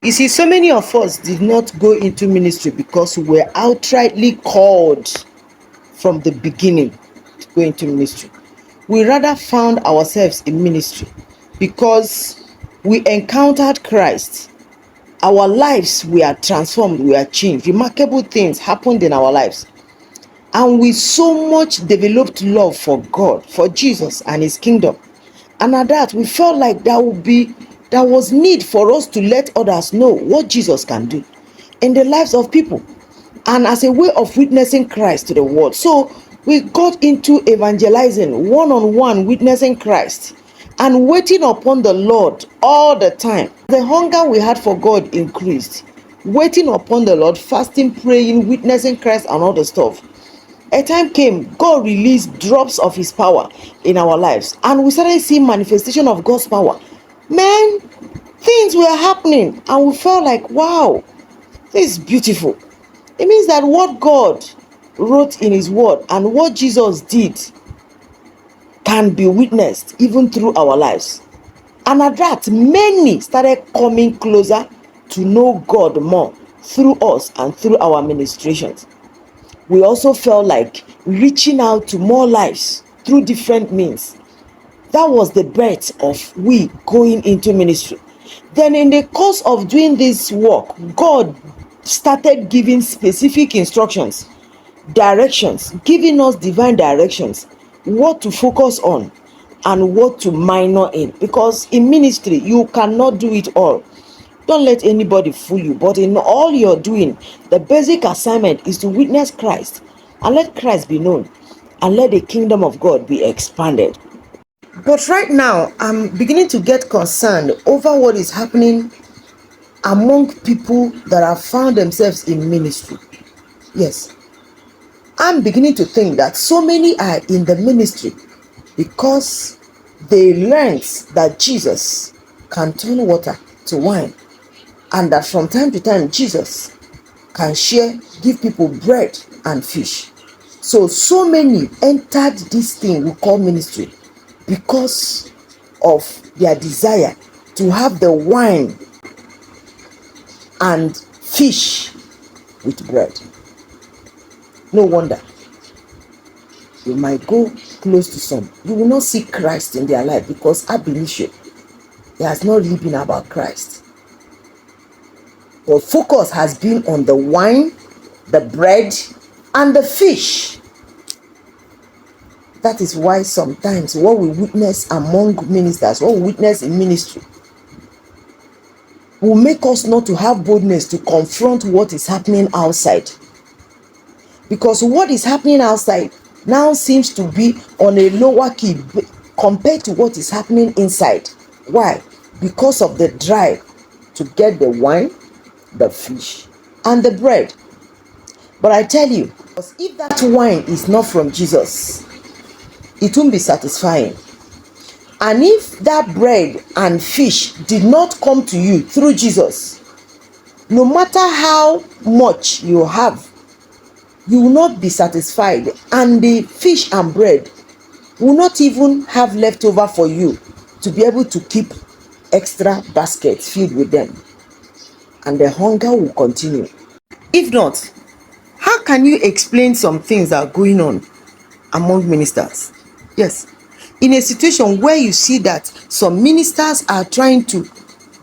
You see, so many of us did not go into ministry because we were outrightly called from the beginning to go into ministry. We rather found ourselves in ministry because we encountered Christ. Our lives were transformed, we are changed. Remarkable things happened in our lives. And we so much developed love for God, for Jesus and his kingdom. And at that, we felt like there was need for us to let others know what Jesus can do in the lives of people and as a way of witnessing Christ to the world. So we got into evangelizing, one-on-one witnessing Christ and waiting upon the Lord all the time. The hunger we had for God increased. Waiting upon the Lord, fasting, praying, witnessing Christ and all the stuff. A time came, God released drops of his power in our lives, and we started seeing manifestation of God's power. Man, things were happening, and we felt like, wow, this is beautiful. It means that what God wrote in his word and what Jesus did can be witnessed even through our lives. And at that, many started coming closer to know God more through us and through our ministrations. We also felt like reaching out to more lives through different means. That was the birth of we going into ministry. Then in the course of doing this work, God started giving specific instructions, directions, giving us divine directions, what to focus on and what to minor in. Because in ministry, you cannot do it all. Don't let anybody fool you. But in all you're doing, the basic assignment is to witness Christ and let Christ be known and let the kingdom of God be expanded. But right now, I'm beginning to get concerned over what is happening among people that have found themselves in ministry. Yes, I'm beginning to think that so many are in the ministry because they learned that Jesus can turn water to wine, and that from time to time Jesus can give people bread and fish. So many entered this thing we call ministry because of their desire to have the wine and fish with bread. No wonder you might go close to some. You will not see Christ in their life because ab initio, it has not really been about Christ. But focus has been on the wine, the bread, and the fish. That is why sometimes what we witness among ministers, what we witness in ministry, will make us not to have boldness to confront what is happening outside. Because what is happening outside now seems to be on a lower key compared to what is happening inside. Why? Because of the drive to get the wine, the fish, and the bread. But I tell you, if that wine is not from Jesus, it won't be satisfying. And if that bread and fish did not come to you through Jesus, no matter how much you have, you will not be satisfied, and the fish and bread will not even have leftover for you to be able to keep extra baskets filled with them, and the hunger will continue. If not, how can you explain some things that are going on among ministers? Yes, in a situation where you see that some ministers are trying to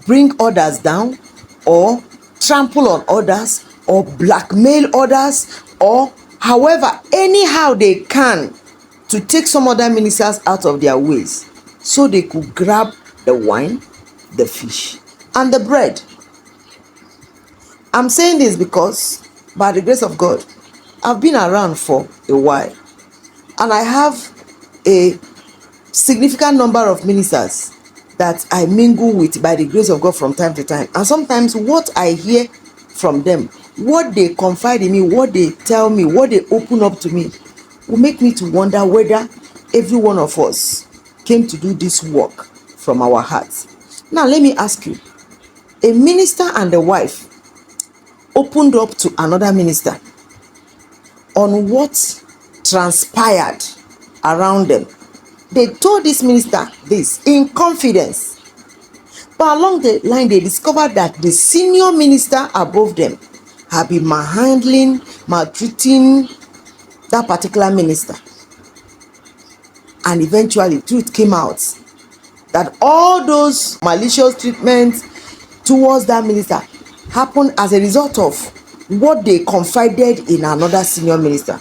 bring others down or trample on others or blackmail others, or however, anyhow they can, to take some other ministers out of their ways so they could grab the wine, the fish, and the bread. I'm saying this because by the grace of God, I've been around for a while and I have a significant number of ministers that I mingle with by the grace of God from time to time. And sometimes what I hear from them, what they confide in me, what they tell me, what they open up to me, will make me to wonder whether every one of us came to do this work from our hearts. Now let me ask you, a minister and a wife opened up to another minister on what transpired around them. They told this minister this in confidence. But along the line, they discovered that the senior minister above them had been manhandling, maltreating that particular minister. And eventually, truth came out that all those malicious treatments towards that minister happened as a result of what they confided in another senior minister.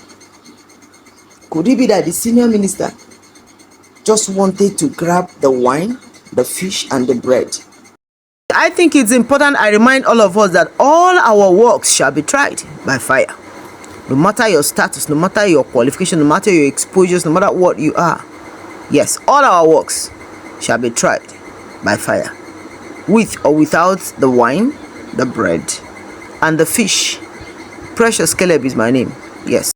Could it be that the senior minister just wanted to grab the wine, the fish, and the bread? I think it's important I remind all of us that all our works shall be tried by fire. No matter your status, no matter your qualification, no matter your exposures, no matter what you are. Yes, all our works shall be tried by fire. With or without the wine, the bread, and the fish. Precious Caleb is my name. Yes.